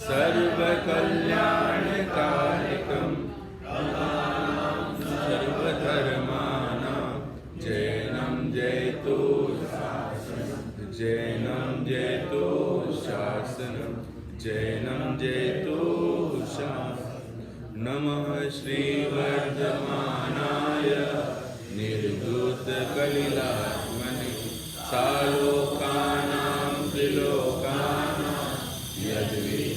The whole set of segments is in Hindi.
सर्वकल्याणकारकं सर्वधर्माणां जैनं जयतु शासनं जैनं जयतु शासनं। नमः श्रीवर्धमानाय निर्धूतकलिलात्मने सालोकानां त्रिलोकानां यद्विद्यादर्पणाय।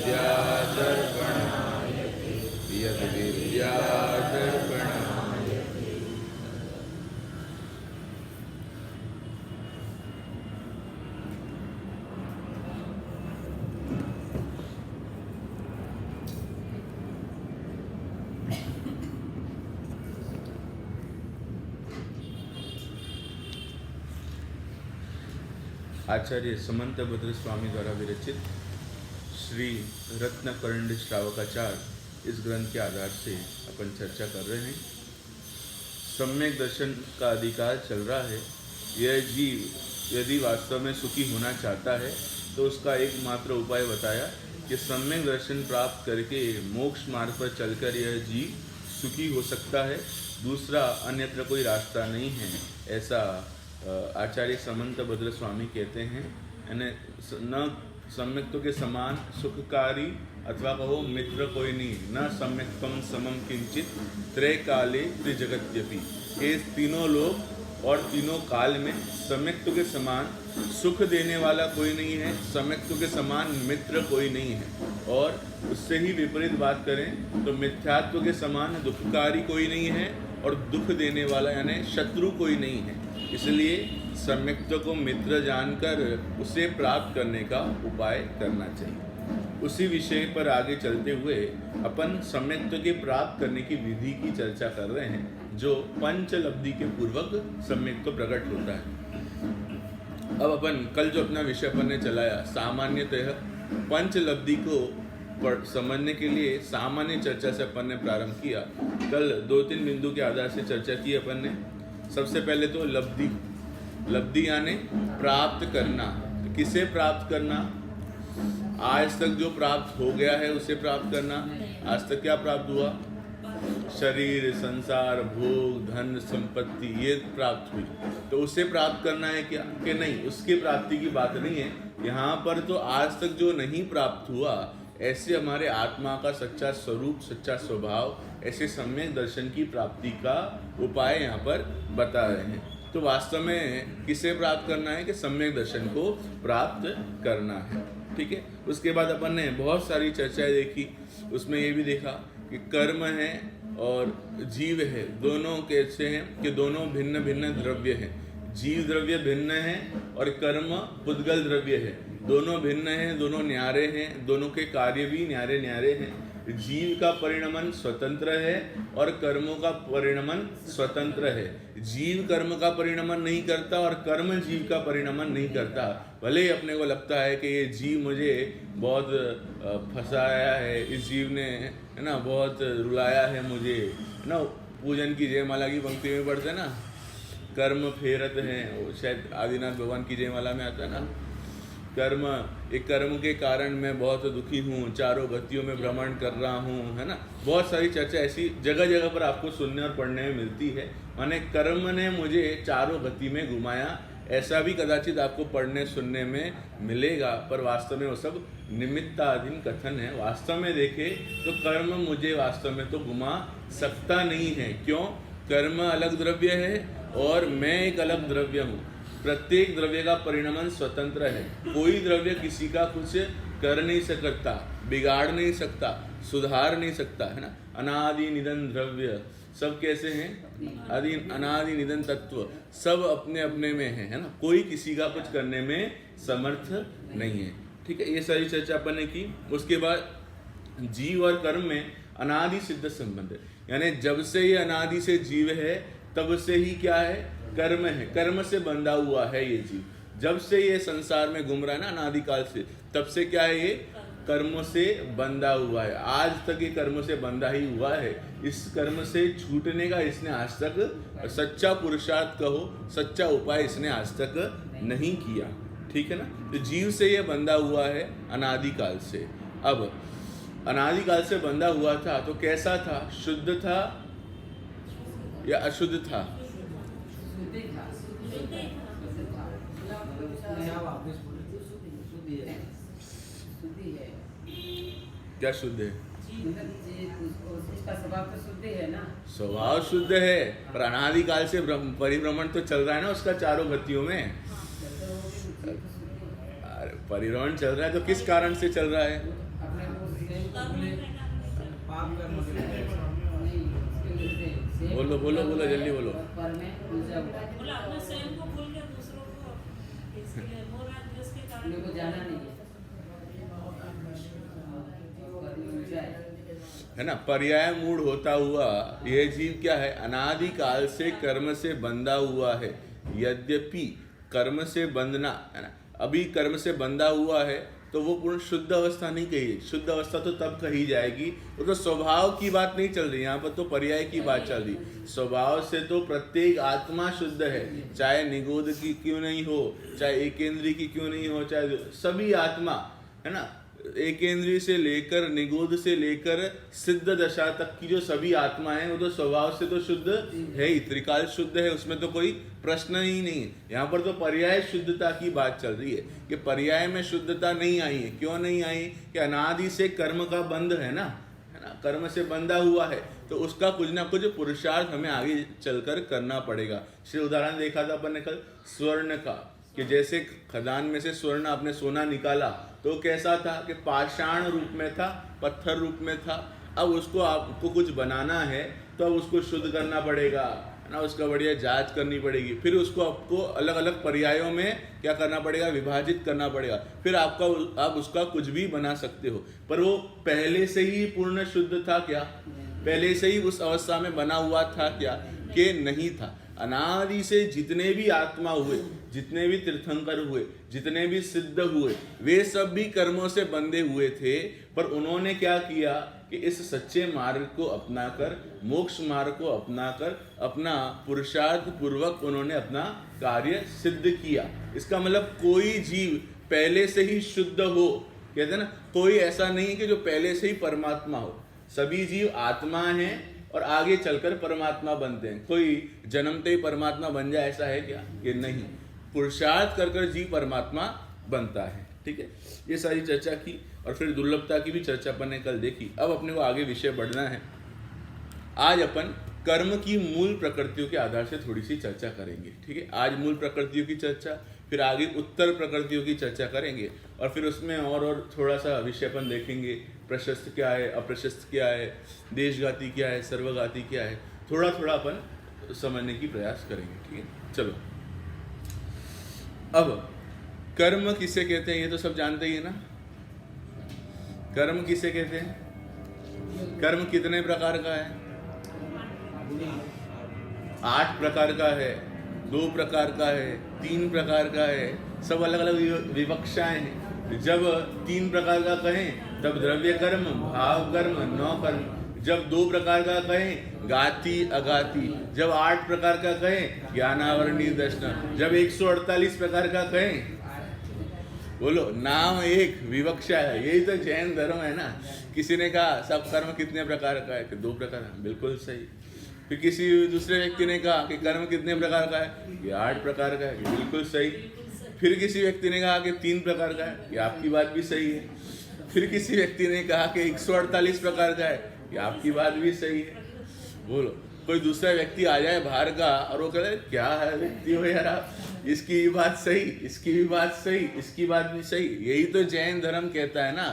आचार्य समंतभद्र स्वामी द्वारा विरचित श्री रत्नकरंड श्रावकाचार इस ग्रंथ के आधार से अपन चर्चा कर रहे हैं। सम्यक दर्शन का अधिकार चल रहा है। यह जीव यदि वास्तव में सुखी होना चाहता है तो उसका एकमात्र उपाय बताया कि सम्यक दर्शन प्राप्त करके मोक्ष मार्ग पर चलकर यह जीव सुखी हो सकता है। दूसरा अन्यत्र कोई रास्ता नहीं है, ऐसा आचार्य समंतभद्र स्वामी कहते हैं। यानी न सम्यक्त्व के समान सुखकारी अथवा कहो मित्र कोई नहीं, न सम्यक्त्वम समम किंचित त्रैकाले त्रिजगत्यपि। ये तीनों लोग और तीनों काल में सम्यक्त्व के समान सुख देने वाला कोई नहीं है, सम्यक्त्व के समान मित्र कोई नहीं है। और उससे ही विपरीत बात करें तो मिथ्यात्व के समान दुखकारी कोई नहीं है और दुख देने वाला यानी शत्रु कोई नहीं है। इसलिए सम्यक्त्व को मित्र जानकर उसे प्राप्त करने का उपाय करना चाहिए। उसी विषय पर आगे चलते हुए अपन सम्यक्त्व के प्राप्त करने की विधि की चर्चा कर रहे हैं, जो पंचलब्धि के पूर्वक सम्यक्त्व प्रकट होता है। अब अपन कल जो अपना विषय अपन ने चलाया, सामान्यतः पंचलब्धि को समझने के लिए सामान्य चर्चा से अपन ने प्रारंभ किया। कल 2-3 बिंदु के आधार से चर्चा की अपन ने। सबसे पहले तो लब्धि यानी प्राप्त करना। तो किसे प्राप्त करना? आज तक जो प्राप्त हो गया है उसे प्राप्त करना। आज तक क्या प्राप्त हुआ? शरीर, संसार, भोग, धन, संपत्ति, ये प्राप्त हुई। तो उसे प्राप्त करना है क्या कि नहीं? उसकी प्राप्ति की बात नहीं है यहाँ पर। तो आज तक जो नहीं प्राप्त हुआ, ऐसे हमारे आत्मा का सच्चा स्वरूप, सच्चा स्वभाव, ऐसे सम्यक दर्शन की प्राप्ति का उपाय यहाँ पर बता रहे हैं। तो वास्तव में किसे प्राप्त करना है? कि सम्यक दर्शन को प्राप्त करना है। ठीक है। उसके बाद अपन ने बहुत सारी चर्चाएं देखी। उसमें ये भी देखा कि कर्म है और जीव है, दोनों कैसे हैं कि दोनों भिन्न भिन्न द्रव्य हैं। जीव द्रव्य भिन्न है और कर्म पुद्गल द्रव्य है। दोनों भिन्न हैं, दोनों न्यारे हैं, दोनों के कार्य भी न्यारे न्यारे हैं। जीव का परिणमन स्वतंत्र है और कर्मों का परिणमन स्वतंत्र है। जीव कर्म का परिणमन नहीं करता और कर्म जीव का परिणमन नहीं करता। भले ही अपने को लगता है कि ये जीव मुझे बहुत फंसाया है, इस जीव ने है ना बहुत रुलाया है मुझे, है ना। पूजन की जयमाला की पंक्ति में पढ़ते हैं ना, कर्म फेरत हैं, वो शायद आदिनाथ भगवान की जयमाला में आता है ना। एक कर्म के कारण मैं बहुत दुखी हूँ, चारों गतियों में भ्रमण कर रहा हूँ, है ना। बहुत सारी चर्चा ऐसी जगह जगह पर आपको सुनने और पढ़ने में मिलती है। माने कर्म ने मुझे चारों गति में घुमाया, ऐसा भी कदाचित आपको पढ़ने सुनने में मिलेगा। पर वास्तव में वो सब निमित्ताधीन कथन है। वास्तव में देखे तो कर्म मुझे वास्तव में तो घुमा सकता नहीं है। क्यों? कर्म अलग द्रव्य है और मैं एक अलग द्रव्य हूँ। प्रत्येक द्रव्य का परिणमन स्वतंत्र है। कोई द्रव्य किसी का कुछ कर नहीं सकता, बिगाड़ नहीं सकता, सुधार नहीं सकता, है ना। अनादि निधन द्रव्य सब कैसे हैं? अनादि निधन तत्व सब अपने अपने में है ना। कोई किसी का कुछ करने में समर्थ नहीं है। ठीक है। ये सारी चर्चा अपन ने की। उसके बाद जीव और कर्म में अनादि सिद्ध संबंध है, यानी जब से ये अनादि से जीव है तब से ही क्या है? कर्म है। कर्म से बंधा हुआ है ये जीव। जब से ये संसार में घूम रहा है ना अनादिकाल से, तब से क्या है? ये कर्मों से बंधा हुआ है। आज तक ये कर्म से बंधा ही हुआ है। इस कर्म से छूटने का इसने आज तक सच्चा पुरुषार्थ कहो, सच्चा उपाय इसने आज तक नहीं किया। ठीक है ना। तो जीव से ये बंधा हुआ है अनादिकाल से। अब अनादिकाल से बंधा हुआ था तो कैसा था? शुद्ध था या अशुद्ध था? क्या शुद्ध है? उसका स्वभाव तो शुद्ध है ना। स्वभाव शुद्ध है, पर अनादिकाल से परिभ्रमण तो चल रहा है ना उसका चारों गतियों में। अरे परिभ्रमण चल रहा है तो किस कारण से चल रहा है? बोलो बोलो बोलो, जल्दी बोलो। जाना नहीं है ना। पर्याय मूढ़ होता हुआ यह जीव क्या है? अनादिकाल से कर्म से बंधा हुआ है। यद्यपि कर्म से बंधना है ना, अभी कर्म से बंधा हुआ है तो वो पूर्ण शुद्ध अवस्था नहीं कही। शुद्ध अवस्था तो तब कही जाएगी, वो तो स्वभाव की बात नहीं चल रही, यहाँ पर तो पर्याय की बात चल रही। स्वभाव से तो प्रत्येक आत्मा शुद्ध है, चाहे निगोध की क्यों नहीं हो, चाहे एकेंद्रीय की क्यों नहीं हो, चाहे सभी आत्मा है ना, एकेंद्रीय से लेकर निगोध से लेकर सिद्ध दशा तक की जो सभी आत्मा है वो तो स्वभाव से तो शुद्ध है ही, त्रिकाल शुद्ध है, उसमें तो कोई प्रश्न ही नहीं है। यहाँ पर तो पर्याय शुद्धता की बात चल रही है कि पर्याय में शुद्धता नहीं आई है। क्यों नहीं आई? कि अनादि से कर्म का बंध है ना, कर्म से बंधा हुआ है तो उसका कुछ ना कुछ पुरुषार्थ हमें आगे चलकर करना पड़ेगा। श्री उदाहरण देखा था अपन ने कल स्वर्ण का, कि जैसे खदान में से स्वर्ण आपने सोना निकाला तो कैसा था? कि पाषाण रूप में था, पत्थर रूप में था। अब उसको आपको कुछ बनाना है तो अब उसको शुद्ध करना पड़ेगा ना, उसका बढ़िया जांच करनी पड़ेगी, फिर उसको आपको अलग अलग पर्यायों में क्या करना पड़ेगा? विभाजित करना पड़ेगा, फिर आप उसका कुछ भी बना सकते हो। पर वो पहले से ही पूर्ण शुद्ध था क्या? पहले से ही उस अवस्था में बना हुआ था क्या? कि नहीं था। अनादि से जितने भी आत्मा हुए, जितने भी तीर्थंकर हुए, जितने भी सिद्ध हुए, वे सब भी कर्मों से बंधे हुए थे। पर उन्होंने क्या किया कि इस सच्चे मार्ग को अपनाकर, मोक्ष मार्ग को अपनाकर अपना पुरुषार्थ पूर्वक उन्होंने अपना कार्य सिद्ध किया। इसका मतलब कोई जीव पहले से ही शुद्ध हो, कहते हैं ना, कोई ऐसा नहीं है कि जो पहले से ही परमात्मा हो। सभी जीव आत्मा हैं और आगे चलकर परमात्मा बनते हैं। कोई जन्मते ही परमात्मा बन जाए ऐसा है क्या? कि नहीं, पुरुषार्थ कर कर जीव परमात्मा बनता है। ठीक है, ये सारी चर्चा की और फिर दुर्लभता की भी चर्चा अपन ने कल देखी। अब अपने को आगे विषय बढ़ना है। आज अपन कर्म की मूल प्रकृतियों के आधार से थोड़ी सी चर्चा करेंगे। ठीक है, आज मूल प्रकृतियों की चर्चा, फिर आगे उत्तर प्रकृतियों की चर्चा करेंगे और फिर उसमें और थोड़ा सा विषय अपन देखेंगे। प्रशस्त क्या है, अप्रशस्त क्या है, देशघाती क्या है, सर्वघाती क्या है, थोड़ा थोड़ा अपन समझने की प्रयास करेंगे। ठीक है, चलो। अब कर्म किसे कहते हैं ये तो सब जानते ही है ना। कर्म किसे कहते हैं? कर्म कितने प्रकार का है? 8 प्रकार का है, 2 प्रकार का है, 3 प्रकार का है, सब अलग अलग विवक्षाएं हैं। जब 3 प्रकार का कहें तब द्रव्य कर्म, भाव कर्म, 9 कर्म। जब 2 प्रकार का कहें गाति अगाति। जब 8 प्रकार का कहें ज्ञानावरणीय दर्शन। जब 148 प्रकार का कहें, बोलो, नाम एक विवक्षा है। यही तो जैन धर्म है ना। किसी ने कहा सब कर्म कितने प्रकार का है? कि 2 प्रकार है। बिल्कुल सही। फिर किसी दूसरे व्यक्ति ने कहा कि कर्म कितने प्रकार का है? कि 8 प्रकार का है। बिल्कुल सही। फिर किसी व्यक्ति ने कहा कि 3 प्रकार का है। कि आपकी बात भी सही है। फिर किसी व्यक्ति ने कहा कि 148 प्रकार का है। कि आपकी बात भी सही है। बोलो, कोई दूसरा व्यक्ति आ जाए बाहर का और वो कहे क्या है व्यक्ति हो यार आप, इसकी भी बात सही, इसकी भी बात सही, इसकी बात भी सही। यही तो जैन धर्म कहता है ना।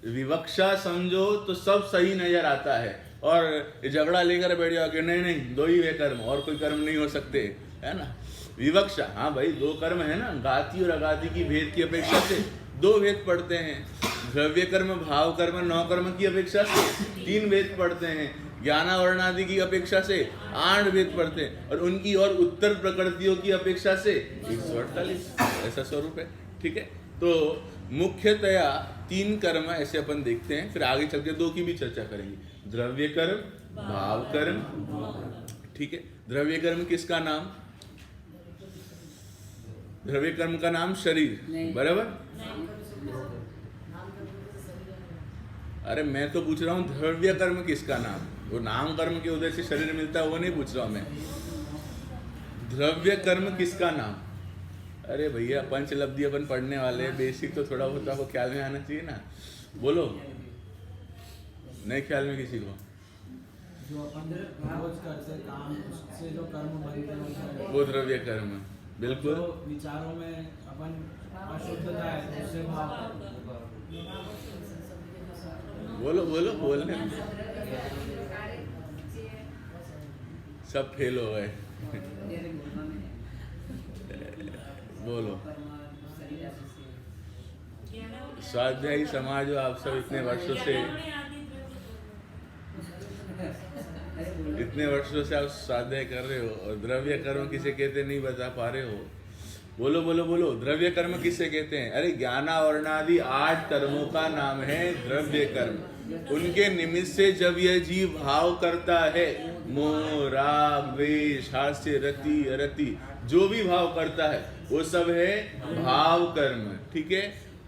विवक्षा समझो तो सब सही नजर आता है और झगड़ा लेकर बैठ जाओ कि नहीं नहीं 2 ही वे कर्म, और कोई कर्म नहीं हो सकते, है ना। विवक्षा, हाँ भाई 2 कर्म है ना। गाति और अगाति की भेद की अपेक्षा से 2 भेद पढ़ते हैं। द्रव्य कर्म, भाव कर्म, 9 कर्म की अपेक्षा से 3 भेद पढ़ते हैं। ज्ञानावरणादि की अपेक्षा से 8 भेद पढ़ते हैं और उनकी और उत्तर प्रकृतियों की अपेक्षा से 148 ऐसा स्वरूप है। ठीक है, तो मुख्यतया 3 कर्म ऐसे अपन देखते हैं। फिर आगे चल के 2 की भी चर्चा करेंगे। द्रव्य कर्म, भाव कर्म। ठीक है, द्रव्य कर्म किसका नाम? द्रव्य कर्म का नाम शरीर, बराबर। अरे मैं तो पूछ रहा हूँ द्रव्य कर्म किसका नाम, वो नाम कर्म के उदय से शरीर मिलता है वो नहीं पूछ रहा हूँ मैं, द्रव्य कर्म किसका नाम। अरे भैया पंचलब्धि अपन पढ़ने वाले, बेसिक तो थोड़ा बहुत आपको ख्याल में आना चाहिए ना, बोलो। नहीं ख्याल में किसी को? जो अपन रोज करते काम, उससे जो कर्म बनते हैं वो द्रव्य कर्म, बिल्कुल। जो विचारों में अपन अशुद्धता है उससे भाव, बोलो बोलो, बोलने सब फेल हो गए। बोलो। स्वाध्यायी समाज हो आप सब, इतने वर्षों से आप स्वाध्याय कर रहे हो और द्रव्य कर्म किसे कहते नहीं बता पा रहे हो। बोलो बोलो बोलो, द्रव्य कर्म किसे कहते हैं? अरे ज्ञानावरणादि 8 कर्मों का नाम है द्रव्य कर्म। उनके निमित्त से जब यह जीव भाव करता है, मोह राग द्वेष हास्य रति अरति, जो भी भाव करता है वो सब है भाव कर्म, ठीक है।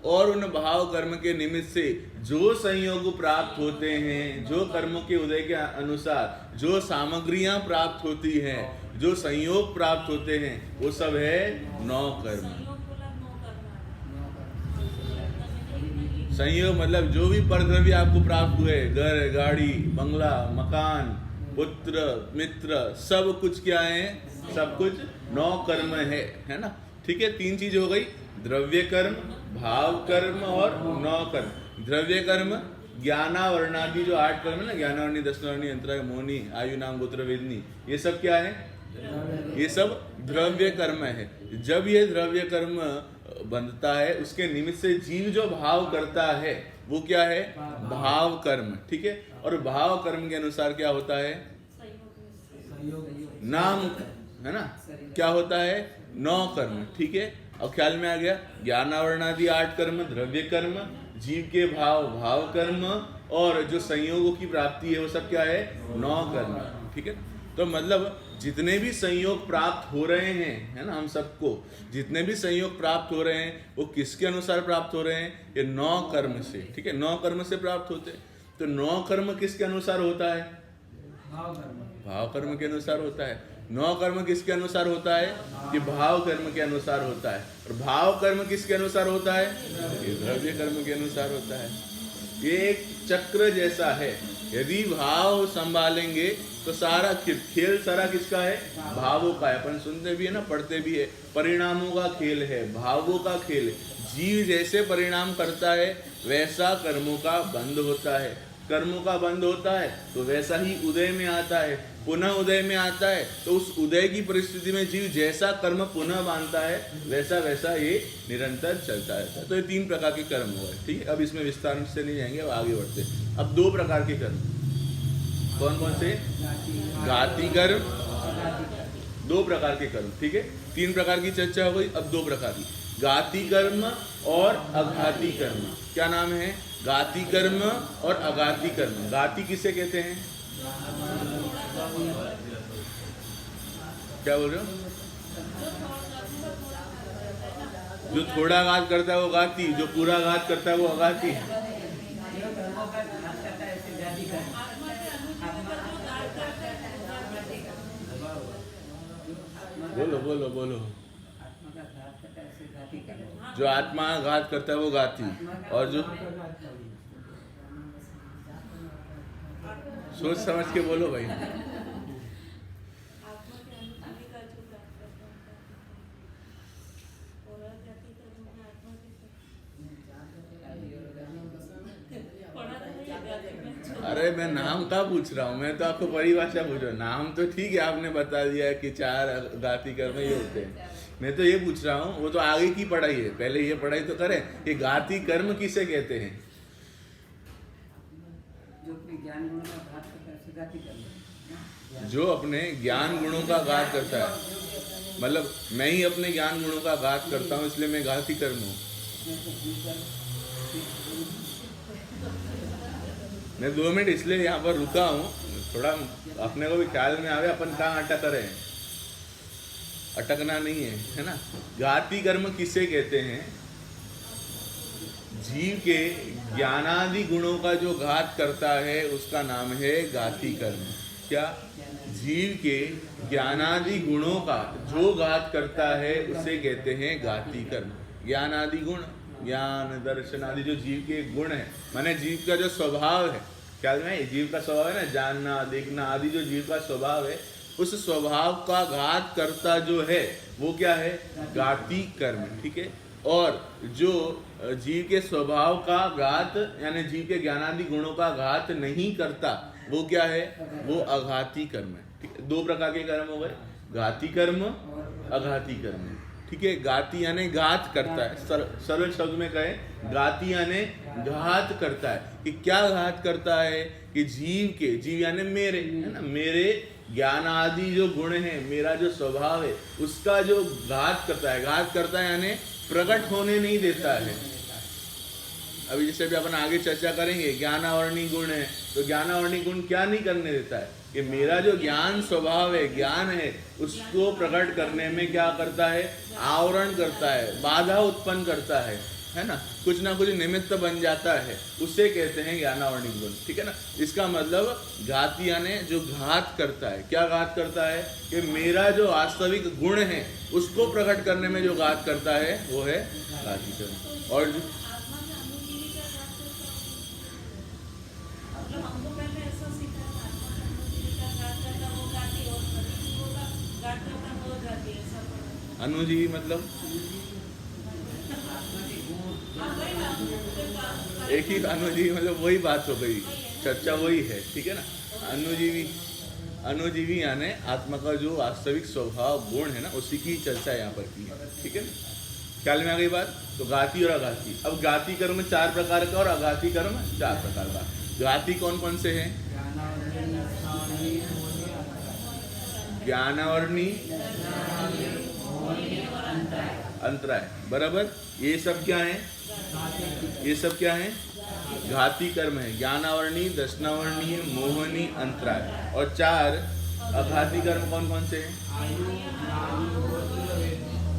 और उन भाव कर्म के निमित्त से जो संयोग प्राप्त होते हैं, जो कर्मों के उदय के अनुसार जो सामग्रियां प्राप्त होती हैं, जो संयोग प्राप्त होते हैं, वो सब है 9 कर्म। संयोग मतलब जो भी परद्रव्य आपको प्राप्त हुए, घर गाड़ी बंगला मकान पुत्र मित्र, सब कुछ क्या है? सब कुछ 9 कर्म है ना, ठीक है। 3 चीज हो गई, द्रव्य कर्म, भाव कर्म और 9 कर्म। द्रव्य कर्म ज्ञानावरणादि जो 8 कर्म है ना, ज्ञानावरणी दशनावरणी अंतरा मोनी आयु नाम गोत्र वेदनी, ये सब क्या है? ये सब द्रव्य कर्म है। जब ये द्रव्य कर्म बनता है, उसके निमित्त से जीव जो भाव करता है वो क्या है? भाव कर्म, ठीक है। और भाव कर्म के अनुसार क्या होता है? नाम, है ना, क्या होता है? 9 कर्म, ठीक है। अब ख्याल में आ गया, ज्ञानावरणादि 8 कर्म द्रव्य कर्म, जीव के भाव भाव कर्म, और जो संयोगों की प्राप्ति है वो सब क्या है? 9 कर्म, ठीक है। तो मतलब जितने भी संयोग प्राप्त हो रहे हैं, है ना, हम सबको जितने भी संयोग प्राप्त हो रहे हैं वो किसके अनुसार प्राप्त हो रहे हैं? ये 9 कर्म से, ठीक है। 9 कर्म से प्राप्त होते हैं। तो 9 कर्म किसके अनुसार होता है? भाव कर्म के अनुसार होता है। 9 कर्म किसके अनुसार होता है? कि भाव कर्म के अनुसार होता है। और भाव कर्म किसके अनुसार होता है? ये द्रव्य कर्म के अनुसार होता है। ये एक चक्र जैसा है। यदि भाव संभालेंगे तो सारा खेल सारा किसका है? भावों का है। अपन सुनते भी है ना, पढ़ते भी है, परिणामों का खेल है, भावों का खेल है। जीव जैसे परिणाम करता है वैसा कर्मों का बंध होता है। कर्मों का बंध होता है तो वैसा ही उदय में आता है, पुनः उदय में आता है। तो उस उदय की परिस्थिति में जीव जैसा कर्म पुनः बांधता है वैसा वैसा ये निरंतर चलता रहता है। तो ये 3 प्रकार के कर्म हुए, ठीक है। अब इसमें विस्तार से नहीं जाएंगे, अब आगे बढ़ते हैं। अब 2 प्रकार के कर्म कौन कौन से? घाती कर्म, 2 प्रकार के कर्म, ठीक है। 3 प्रकार की चर्चा हो गई, अब 2 प्रकार की, घाती कर्म और अघाती कर्म। क्या नाम है? घाती कर्म और अघाती कर्म। घाती किसे कहते हैं? क्या बोल रहे हो? जो थोड़ा घात करता है वो घाती, जो पूरा घात करता है वो अघाती। बोलो बोलो बोलो। जो आत्मा घात करता है वो घाती, और जो सोच समझ के बोलो भाई। अरे मैं नाम का पूछ रहा हूँ, मैं तो आपको परिभाषा पूछ रहा हूँ। नाम तो ठीक है, आपने बता दिया कि 4 घाती कर्म ये होते हैं। मैं तो ये पूछ रहा हूँ, वो तो आगे की पढ़ाई है, पहले ये पढ़ाई तो करें। ये घाती कर्म किसे कहते हैं? जो अपने ज्ञान गुणों का घात करता है। मतलब मैं ही अपने ज्ञान गुणों का घात करता हूँ, इसलिए मैं घाती कर्म हूँ। मैं 2 मिनट इसलिए यहाँ पर रुका हूँ, थोड़ा अपने को भी ख्याल में आवे अपन कहाँ अटक रहे हैं। अटकना नहीं है, है ना। घाती कर्म किसे कहते हैं? जीव के ज्ञानादि गुणों का जो घात करता है उसका नाम है घाती कर्म। क्या? जीव के ज्ञानादि गुणों का जो घात करता है उसे कहते हैं घाती कर्म। ज्ञानादि गुण, ज्ञान दर्शन आदि जो जीव के गुण है, माने जीव का जो स्वभाव है, ख्याल में जीव का स्वभाव है ना, जानना देखना आदि जो जीव का स्वभाव है, उस स्वभाव का घात करता जो है वो क्या है? घाती कर्म। ठीक है। और जो जीव के स्वभाव का घात यानी जीव के ज्ञानादि गुणों का घात नहीं करता वो क्या है? वो अघाती कर्म है। ठीक है। दो प्रकार के कर्म हो गए, घाती कर्म, अघाती कर्म। ठीक है। घाती यानी घात करता है, सरल शब्द में कहे घाती यानी घात करता है। कि क्या घात करता है? कि जीव यानी मेरे, है ना, मेरे ज्ञान आदि जो गुण है, मेरा जो स्वभाव है, उसका जो घात करता है। घात करता है यानी प्रकट होने नहीं देता है। अभी जैसे भी अपन आगे चर्चा करेंगे, ज्ञानावर्णी गुण है तो ज्ञानावर्णी गुण क्या नहीं करने देता है? कि मेरा जो ज्ञान स्वभाव है, ज्ञान है, उसको प्रकट करने में क्या करता है? आवरण करता है, बाधा उत्पन्न करता है ना, कुछ ना कुछ निमित्त बन जाता है, उसे कहते हैं ज्ञानावर्णी गुण। ठीक है ना। इसका मतलब घाती यानी जो घात करता है। क्या घात करता है? कि मेरा जो वास्तविक गुण है उसको प्रकट करने में जो घात करता है वो है घाती कर्म। और जो अनुजीवी मतलब एक ही अनुजीवी मतलब वही बात हो गई, चर्चा वही है। ठीक है ना। अनुजीवी यानी आत्मा का जो वास्तविक स्वभाव गुण है ना, उसी की चर्चा यहाँ पर की है। ठीक है ना। ख्याल में आ गई बात? तो घाती और अघाती। अब घाती कर्म 4 प्रकार का और अघाती कर्म 4 प्रकार का। घाती कौन कौन से हैं? ज्ञानावर्णी, अंतराय, बराबर। ये सब क्या है? ये सब क्या है? घाती कर्म है। ज्ञानावर्णी, दर्शनावर्णी, मोहनी, अंतराय। और 4 अघाती कर्म कौन कौन से हैं?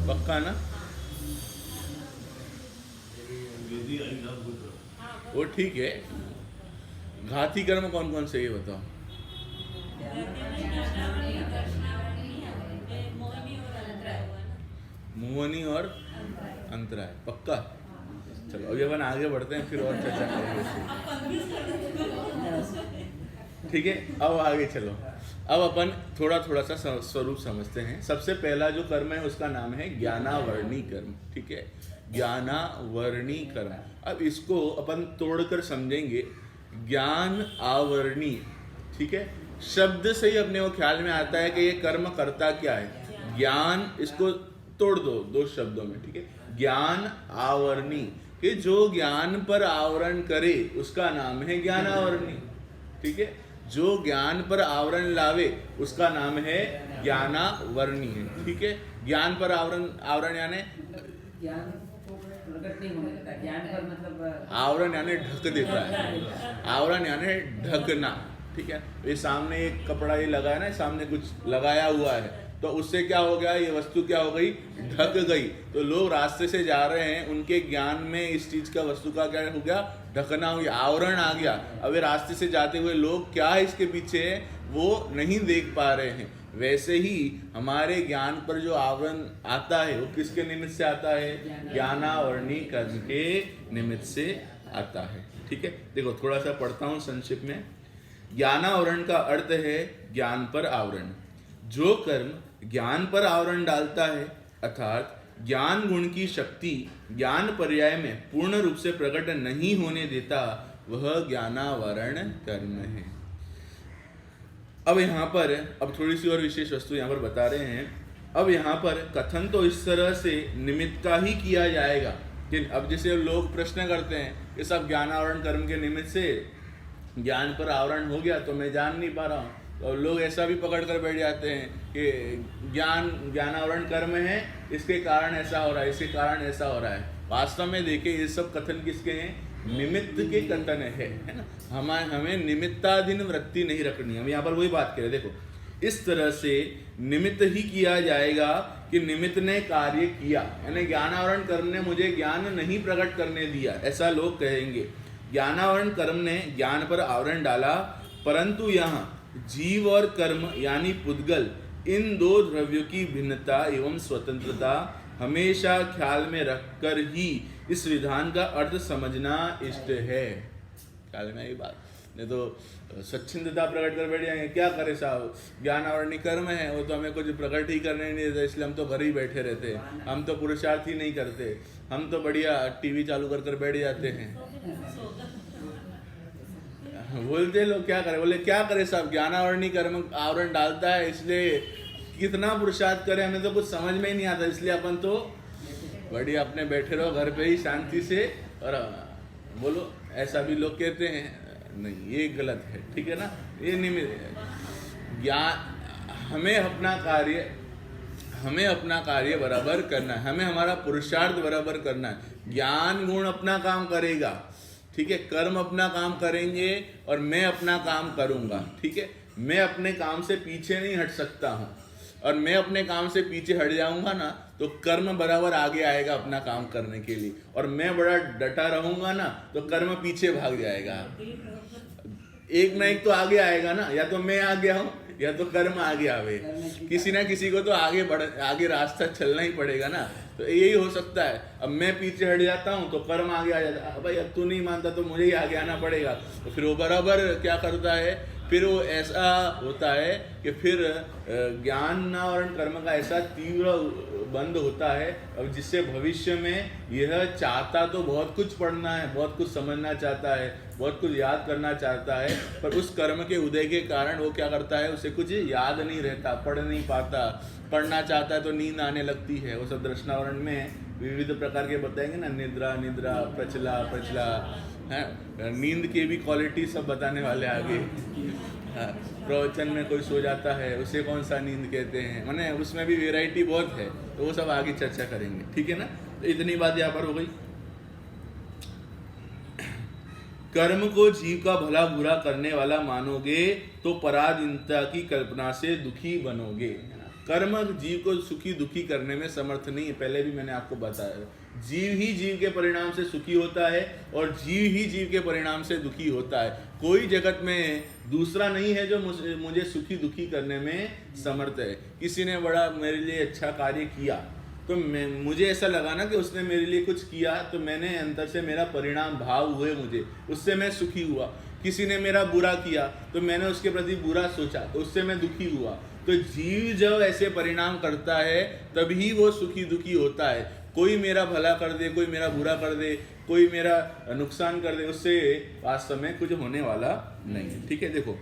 पक्का ना? वो ठीक है। घाती कर्म कौन कौन से ये बताओ? मोहनी और अंतराय। पक्का? चलो अभी अपन आगे बढ़ते हैं, फिर और चर्चा करेंगे। ठीक है। अब आगे चलो। अब अपन थोड़ा सा स्वरूप समझते हैं। सबसे पहला जो कर्म है उसका नाम है ज्ञानावर्णी कर्म। ठीक है। ज्ञानावर्णी कर्म। अब इसको अपन तोड़कर समझेंगे। ज्ञान आवर्णी। ठीक है। शब्द से ही अपने को ख्याल में आता है कि ये कर्म करता क्या है। ज्ञान, इसको तोड़ दो 2 शब्दों में। ठीक है। ज्ञान आवर्णी, कि जो ज्ञान पर आवरण करे उसका नाम है ज्ञानावर्णी। ठीक है। जो ज्ञान पर आवरण लावे उसका नाम है ज्ञानावर्णी है। ठीक है। ज्ञान पर आवरण यानी ज्ञान को प्रकट नहीं होने देता। ज्ञान पर मतलब आवरण यानी ढक देता है। आवरण यानी ढकना। ठीक है। ये सामने एक कपड़ा ये लगा है ना, सामने कुछ लगाया हुआ है, तो उससे क्या हो गया? ये वस्तु क्या हो गई? ढक गई। तो लोग रास्ते से जा रहे हैं, उनके ज्ञान में इस चीज का, वस्तु का क्या हो गया? ढकना हो गया, आवरण आ गया। अब ये रास्ते से जाते हुए लोग क्या इसके पीछे है वो नहीं देख पा रहे हैं। वैसे ही हमारे ज्ञान पर जो आवरण आता है वो किसके निमित्त से आता है? ज्ञानावर्णी कर्म के निमित्त से आता है। ठीक है। देखो थोड़ा सा पढ़ता हूँ संक्षिप्त में। ज्ञानावरण का अर्थ है ज्ञान पर आवरण। जो कर्म ज्ञान पर आवरण डालता है, अर्थात ज्ञान गुण की शक्ति ज्ञान पर्याय में पूर्ण रूप से प्रकट नहीं होने देता, वह ज्ञानावरण कर्म है। अब यहाँ पर थोड़ी सी और विशेष वस्तु यहाँ पर बता रहे हैं। अब यहाँ पर कथन तो इस तरह से निमित्त का ही किया जाएगा कि अब जैसे लोग प्रश्न करते हैं कि सब ज्ञानावरण कर्म के निमित्त से ज्ञान पर आवरण हो गया तो मैं जान नहीं पा रहा हूँ, तो लोग ऐसा भी पकड़ कर बैठ जाते हैं कि ज्ञानावरण कर्म है, इसके कारण ऐसा हो रहा है, इसके कारण ऐसा हो रहा है। वास्तव में देखिए ये सब कथन किसके हैं? निमित्त के कथन है ना। हमें निमित्ताधीन वृत्ति नहीं रखनी। हम यहाँ पर वही बात करें। देखो इस तरह से निमित्त ही किया जाएगा कि निमित्त ने कार्य किया, यानी ज्ञानावरण कर्म ने मुझे ज्ञान नहीं प्रकट करने दिया, ऐसा लोग कहेंगे। ज्ञानावरण कर्म ने ज्ञान पर आवरण डाला, परंतु यहाँ जीव और कर्म यानी पुद्गल, इन दो द्रव्यों की भिन्नता एवं स्वतंत्रता हमेशा ख्याल में रखकर ही इस विधान का अर्थ समझना इष्ट है। ख्याल में ये बात, नहीं तो स्वच्छंदता प्रकट कर बैठ जाएंगे, क्या करे साहब, ज्ञानावरणी कर्म है, वो तो हमें कुछ प्रकट ही करने नहीं देता, इसलिए हम तो घर ही बैठे रहते, हम तो पुरुषार्थ ही नहीं करते, हम तो बढ़िया टीवी चालू कर बैठ जाते हैं। बोलते लोग क्या करे, बोले क्या करे साहब, ज्ञानावरणी कर्म आवरण डालता है, इसलिए कितना पुरुषार्थ करे, हमें तो कुछ समझ में ही नहीं आता, इसलिए अपन तो बढ़िया अपने बैठे रहो घर पे ही शांति से। और बोलो ऐसा भी लोग कहते हैं, नहीं ये गलत है, ठीक है ना, ये नहीं। ज्ञान हमें अपना कार्य बराबर करना है, हमें हमारा पुरुषार्थ बराबर करना है। ज्ञान गुण अपना काम करेगा, ठीक है, कर्म अपना काम करेंगे और मैं अपना काम करूंगा, ठीक है। मैं अपने काम से पीछे नहीं हट सकता हूँ, और मैं अपने काम से पीछे हट जाऊंगा ना तो कर्म बराबर आगे आएगा अपना काम करने के लिए, और मैं बड़ा डटा रहूंगा ना तो कर्म पीछे भाग जाएगा। एक ना एक तो आगे आएगा ना, या तो मैं आगे आऊं या तो कर्म आगे आवे, किसी ना किसी को तो आगे रास्ता चलना ही पड़ेगा ना, तो यही हो सकता है। अब मैं पीछे हट जाता हूँ तो कर्म आगे आ जाता है, भाई अब तू नहीं मानता तो मुझे ही आगे आना पड़ेगा, तो फिर वो बराबर क्या करता है, फिर वो ऐसा होता है कि फिर ज्ञान और कर्म का ऐसा तीव्र बंध होता है, अब जिससे भविष्य में यह चाहता तो बहुत कुछ पढ़ना है, बहुत कुछ समझना चाहता है, बहुत कुछ याद करना चाहता है, पर उस कर्म के उदय के कारण वो क्या करता है, उसे कुछ याद नहीं रहता, पढ़ नहीं पाता, पढ़ना चाहता है तो नींद आने लगती है। वो सब दर्शनावरण में विविध प्रकार के बताएंगे ना, निद्रा निद्रा, प्रचला है, नींद के भी क्वालिटी सब बताने वाले आगे। हाँ, प्रवचन में कोई सो जाता है उसे कौन सा नींद कहते हैं, माने उसमें भी वैरायटी बहुत है, तो वो सब आगे चर्चा करेंगे, ठीक है ना। तो इतनी बात यहाँ पर हो गई। कर्म को जीव का भला बुरा करने वाला मानोगे तो पराधीनता की कल्पना से दुखी बनोगे। कर्म जीव को सुखी दुखी करने में समर्थ नहीं है, पहले भी मैंने आपको बताया। जीव ही जीव के परिणाम से सुखी होता है और जीव ही जीव के परिणाम से दुखी होता है। कोई जगत में दूसरा नहीं है जो मुझे सुखी दुखी करने में समर्थ है। किसी ने बड़ा मेरे लिए अच्छा कार्य किया तो मुझे ऐसा लगा ना कि उसने मेरे लिए कुछ किया, तो मैंने अंदर से मेरा परिणाम भाव हुए, मुझे उससे मैं सुखी हुआ। किसी ने मेरा बुरा किया तो मैंने उसके प्रति बुरा सोचा, तो उससे मैं दुखी हुआ। तो जीव जब ऐसे परिणाम करता है तभी वो सुखी दुखी होता है। कोई मेरा भला कर दे, कोई मेरा बुरा कर दे, कोई मेरा नुकसान कर दे, उससे वास्तव में कुछ होने वाला नहीं है, ठीक है। देखो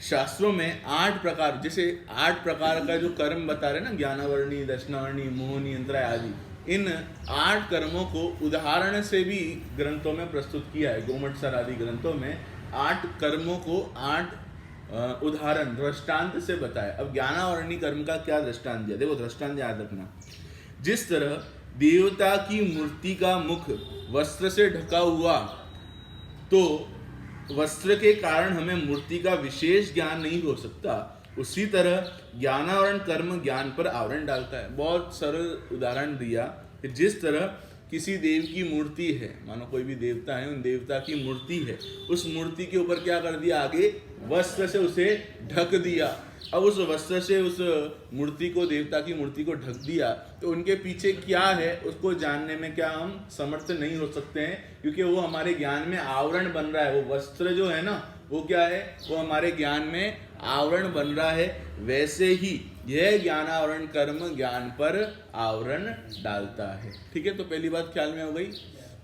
शास्त्रों में 8 प्रकार, जैसे 8 प्रकार का जो कर्म बता रहे ना, ज्ञानावरणी, दर्शनावरणी, मोहनी, अंतराय आदि, इन 8 कर्मों को उदाहरण से भी ग्रंथों में प्रस्तुत किया है। गोमठ सर आदि ग्रंथों में 8 कर्मों को 8 उदाहरण दृष्टांत से बताया। अब ज्ञानावरणी कर्म का क्या दृष्टांत दिया, देखो दृष्टांत याद रखना। जिस तरह देवता की मूर्ति का मुख वस्त्र से ढका हुआ, तो वस्त्र के कारण हमें मूर्ति का विशेष ज्ञान नहीं हो सकता, उसी तरह ज्ञानावरण कर्म ज्ञान पर आवरण डालता है। बहुत सरल उदाहरण दिया कि जिस तरह किसी देव की मूर्ति है, मानो कोई भी देवता है, उन देवता की मूर्ति है, उस मूर्ति के ऊपर क्या कर दिया, आगे वस्त्र से उसे ढक दिया। अब उस वस्त्र से उस मूर्ति को, देवता की मूर्ति को ढक दिया, तो उनके पीछे क्या है उसको जानने में क्या हम समर्थ नहीं हो सकते हैं, क्योंकि वो हमारे ज्ञान में आवरण बन रहा है। वो वस्त्र जो है ना, वो क्या है, वो हमारे ज्ञान में आवरण बन रहा है। वैसे ही यह ज्ञानावरण कर्म ज्ञान पर आवरण डालता है, ठीक है। तो पहली बात ख्याल में हो गई,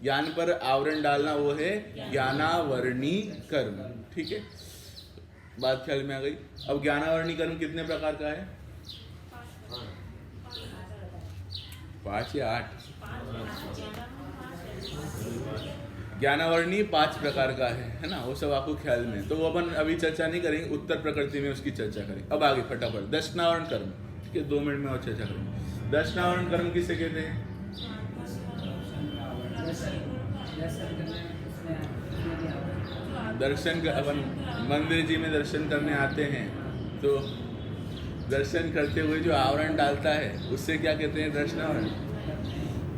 ज्ञान पर आवरण डालना वो है ज्ञानावरणी कर्म, ठीक है, बात ख्याल में आ गई। अब ज्ञानावरणी कर्म कितने प्रकार का है, 5 या 8? ज्ञानावरणी 5 प्रकार का है ना, वो सब आपको ख्याल में, तो वो अपन अभी चर्चा नहीं करेंगे, उत्तर प्रकृति में उसकी चर्चा करेंगे। अब आगे फटाफट दर्शनावरण कर्म, ठीक है, 2 मिनट में और चर्चा करेंगे। दर्शनावरण कर्म किसे कहते हैं? दर्शन का अपन मंदिर जी में दर्शन करने आते हैं, तो दर्शन करते हुए जो आवरण डालता है उससे क्या कहते हैं? दर्शनावरण।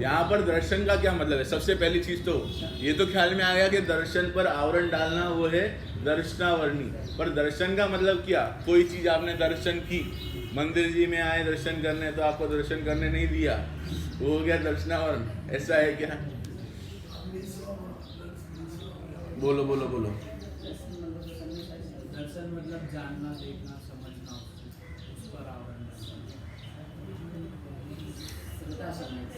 यहाँ पर दर्शन का क्या मतलब है? सबसे पहली चीज तो ये तो ख्याल में आ गया कि दर्शन पर आवरण डालना वो है दर्शनावरणी। पर दर्शन का मतलब क्या? कोई चीज आपने दर्शन की, मंदिर जी में आए दर्शन करने तो आपको दर्शन करने नहीं दिया, वो हो गया दर्शनावरण। ऐसा है क्या? बोलो बोलो बोलो। दर्शन मतलब जानना, देखना, समझना, उस पर आवरण डालना। श्रद्धा सम्यक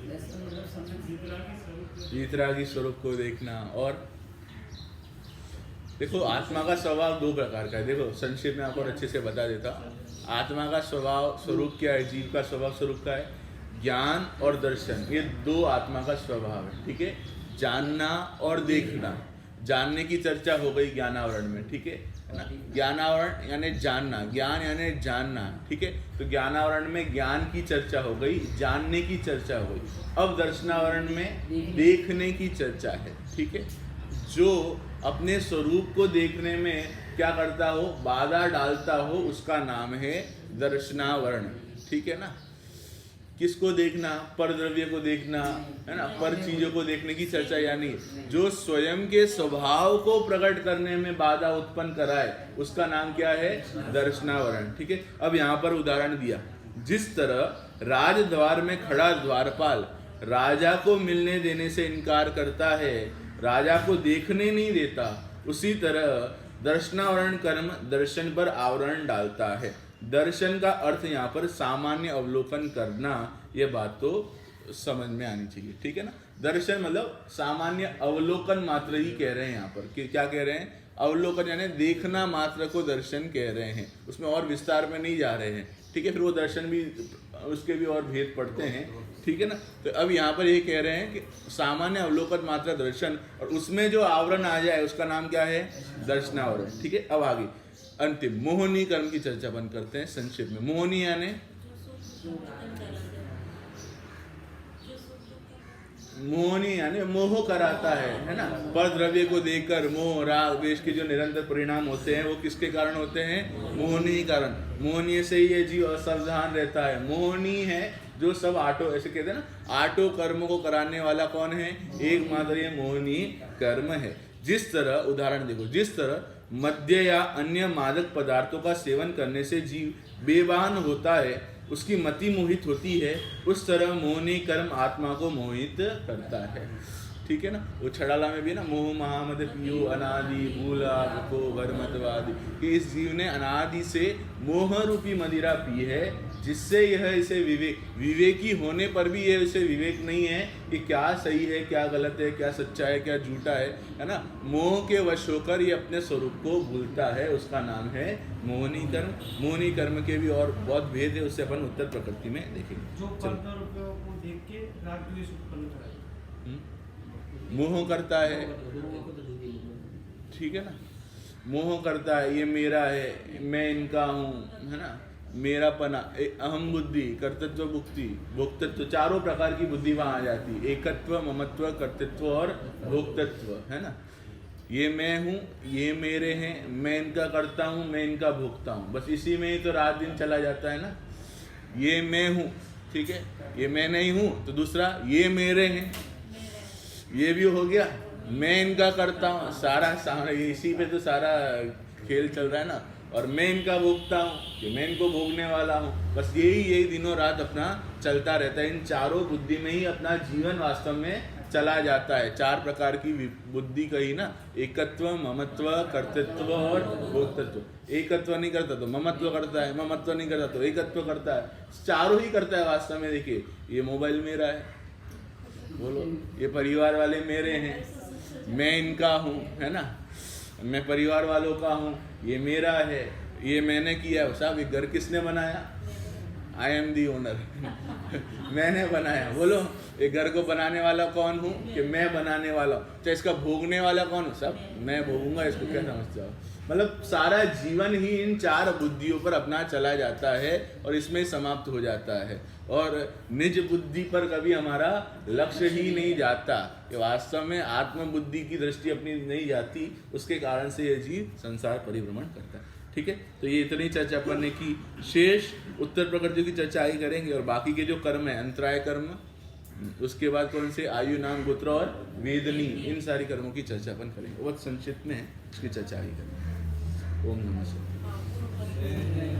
दर्शन मतलब सम्यक वीतरागी स्वरूप को देखना। और देखो आत्मा का स्वभाव दो प्रकार का है। देखो संक्षेप में आपको और अच्छे से बता देता हूं। आत्मा का स्वभाव स्वरूप क्या है? जीव का स्वभाव स्वरूप क्या है? ज्ञान और दर्शन, ये दो आत्मा का स्वभाव है। ठीक है, जानना और देखना। जानने की चर्चा हो गई ज्ञानावरण में, ठीक है ना। ज्ञानावरण यानी जानना, ज्ञान यानी जानना, ठीक है। तो ज्ञानावरण में ज्ञान की चर्चा हो गई, जानने की चर्चा हो गई। अब दर्शनावरण में देखने की चर्चा है, ठीक है। जो अपने स्वरूप को देखने में क्या करता हो, बाधा डालता हो, उसका नाम है दर्शनावरण, ठीक है ना। किसको देखना? पर द्रव्य को देखना, है ना, पर चीजों को देखने की चर्चा। यानी जो स्वयं के स्वभाव को प्रकट करने में बाधा उत्पन्न कराए उसका नाम क्या है? दर्शनावरण, ठीक है। अब यहाँ पर उदाहरण दिया, जिस तरह राजद्वार में खड़ा द्वारपाल राजा को मिलने देने से इनकार करता है, राजा को देखने नहीं देता, उसी तरह दर्शनावरण कर्म दर्शन पर आवरण डालता है। दर्शन का अर्थ यहाँ पर सामान्य अवलोकन करना, ये बात तो समझ में आनी चाहिए, ठीक है ना। दर्शन मतलब सामान्य अवलोकन मात्र ही कह रहे हैं यहाँ पर। कि क्या कह रहे हैं? अवलोकन यानी देखना मात्र को दर्शन कह रहे हैं, उसमें और विस्तार में नहीं जा रहे हैं, ठीक है। फिर वो दर्शन भी, उसके भी और भेद पड़ते हैं, ठीक है ना। तो अब यहाँ पर ये कह रहे हैं कि सामान्य अवलोकन मात्र दर्शन, और उसमें जो आवरण आ जाए उसका नाम क्या है? दर्शनावरण, ठीक है। अब आगे अंतिम मोहनी कर्म की चर्चा बंद करते हैं संक्षेप में। मोहनी यानी मोह कराता है ना। पर द्रव्य को देखकर मोह, राग, द्वेष के जो निरंतर परिणाम होते हैं वो किसके कारण होते हैं? मोहनी कारण। मोहनी से ही ये जीव असावधान रहता है। मोहनी है जो सब आटो, ऐसे कहते हैं ना, आटो कर्म को कराने वाला कौन है? एकमात्र ये मोहनी कर्म है। जिस तरह, उदाहरण देखो, जिस तरह मद्य या अन्य मादक पदार्थों का सेवन करने से जीव बेभान होता है, उसकी मति मोहित होती है, उस तरह मोहनी कर्म आत्मा को मोहित करता है, ठीक है ना। वो छड़ाला में भी ना, मोह महामद पियो अनादि भूला को भरमतवादी, कि इस जीव ने अनादि से मोह रूपी मदिरा पी है, जिससे यह इसे विवेकी होने पर भी यह इसे विवेक नहीं है कि क्या सही है, क्या गलत है, क्या सच्चा है, क्या झूठा है ना। मोह के वश होकर ये अपने स्वरूप को भूलता है, उसका नाम है मोहनी कर्म। मोहनी कर्म के भी और बहुत भेद है, उससे अपन उत्तर प्रकृति में देखेंगे। जो पर रुपयों को देख के राग द्वेष उत्पन्न कराए, मोह करता है, ठीक है ना। मोह करता है, ये मेरा है, मैं इनका हूँ, है ना, मेरा पना, अहम बुद्धि, कर्तृत्व, भुक्ति, भोक्तृत्व, चारों प्रकार की बुद्धि वहाँ आ जाती है। एकत्व, ममत्व, कर्तृत्व और भोक्तृत्व, है ना। ये मैं हूँ, ये मेरे हैं, मैं इनका करता हूँ, मैं इनका भोगता हूँ, बस इसी में ही तो रात दिन चला जाता है ना। ये मैं हूँ, ठीक है, ये मैं नहीं हूँ, तो दूसरा ये मेरे हैं, ये भी हो गया, मैं इनका करता हूँ, सारा इसी पे तो सारा खेल चल रहा है ना। और मैं इनका भोगता हूँ कि मैं इनको भोगने वाला हूँ, बस यही दिनों रात अपना चलता रहता है। इन चारों बुद्धि में ही अपना जीवन वास्तव में चला जाता है। चार प्रकार की बुद्धि कही ना, एकत्व, ममत्व, कर्तृत्व और भोक्तृत्व। एकत्व नहीं करता तो ममत्व करता है, ममत्व नहीं करता तो एकत्व करता है, चारों ही करता है वास्तव में। देखिए, ये मोबाइल मेरा है, बोलो, ये परिवार वाले मेरे हैं, मैं इनका हूँ, है ना, मैं परिवार वालों का हूँ, ये मेरा है, ये मैंने किया। साहब, ये घर किसने बनाया? आई एम दी ओनर मैंने बनाया, बोलो। ये घर को बनाने वाला कौन हूँ कि मैं बनाने वाला हूँ, चाहे इसका भोगने वाला कौन हूँ, सब मैं भोगूंगा, इसको क्या समझते हो। मतलब सारा जीवन ही इन 4 बुद्धियों पर अपना चला जाता है और इसमें समाप्त हो जाता है, और निज बुद्धि पर कभी हमारा लक्ष्य ही नहीं जाता कि वास्तव में आत्म बुद्धि की दृष्टि अपनी नहीं जाती, उसके कारण से ये जीव संसार परिभ्रमण करता है। ठीक है, तो ये इतनी चर्चा अपन ने की। शेष उत्तर प्रकृतियों की चर्चा आगे करेंगे, और बाकी के जो कर्म है, अंतराय कर्म, उसके बाद कौन से आयु नाम गोत्र और वेदनी, इन सारी कर्मों की चर्चा अपन करेंगे। बहुत संक्षिप्त में है, इसकी चर्चा आगे करेंगे। ओम नमः शिवाय।